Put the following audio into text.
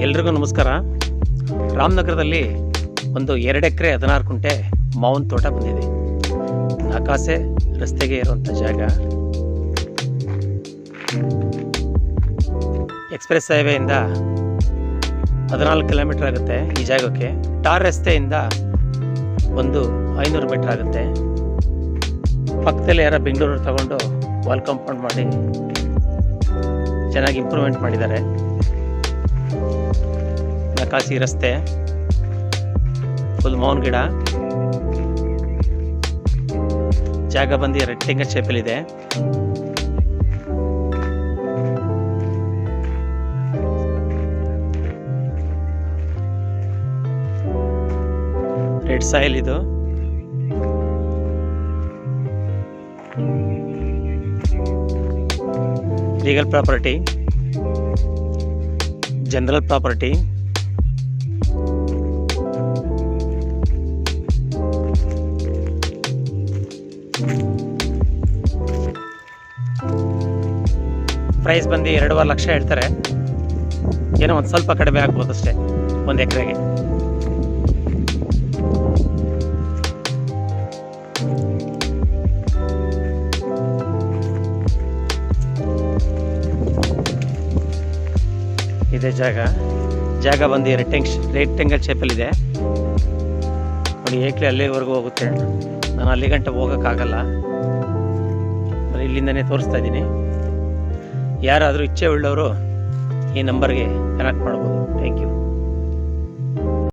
ಎಲ್ರಿಗೂ ನಮಸ್ಕಾರ. ರಾಮನಗರದಲ್ಲಿ ಒಂದು 2 ಎಕರೆ 16 ಕುಂಟೆ ಮಾವಿನ ತೋಟ ಬಂದಿದೆ. ನಾಕಾಸೆ ರಸ್ತೆಗೆ ಇರುವಂಥ ಜಾಗ. ಎಕ್ಸ್ಪ್ರೆಸ್ ಹೈವೇಯಿಂದ 14 ಕಿಲೋಮೀಟರ್ ಆಗುತ್ತೆ ಈ ಜಾಗಕ್ಕೆ. ಟಾರ್ ರಸ್ತೆಯಿಂದ ಒಂದು 500 ಮೀಟರ್ ಆಗುತ್ತೆ. ಪಕ್ಕದಲ್ಲಿ ಯಾರೋ ಬೆಂಗಳೂರು ತಗೊಂಡು ವಾಲ್ ಕಾಂಪೌಂಡ್ ಮಾಡಿ ಚೆನ್ನಾಗಿ ಇಂಪ್ರೂವ್ಮೆಂಟ್ ಮಾಡಿದ್ದಾರೆ. ನಕಾಸಿ ರಸ್ತೆ, ಫುಲ್ ಮಾವಿನ ಗಿಡ. ಜಾಗ ಬಂದು ರೆಕ್ಟಾಂಗಲ್ ಶೇಪಲ್ಲಿದೆ. ರೆಡ್ ಸಾಯಿಲ್ ಇದು. Legal property, general property. Price ಬಂದು 2.5 ಲಕ್ಷ ಹೇಳ್ತಾರೆ. ಏನೋ ಒಂದು ಸ್ವಲ್ಪ ಕಡಿಮೆ ಆಗ್ಬೋದು ಅಷ್ಟೇ 1 ಎಕರೆಗೆ. ಇದೇ ಜಾಗ ಬಂದು ರೆಕ್ಟಾಂಗಲ್ ಶೇಪಲ್ಲಿದೆ ನೋಡಿ. ಏಕ್ಲಿ ಅಲ್ಲಿವರೆಗೂ ಹೋಗುತ್ತೆ. ನಾನು ಅಲ್ಲಿ ಗಂಟೆ ಹೋಗೋಕ್ಕಾಗಲ್ಲ, ಇಲ್ಲಿಂದನೇ ತೋರಿಸ್ತಾ ಇದ್ದೀನಿ. ಯಾರಾದರೂ ಇಚ್ಛೆ ಉಳ್ಳವರು ಈ ನಂಬರ್ಗೆ ಕನೆಕ್ಟ್ ಮಾಡ್ಬೋದು. Thank you.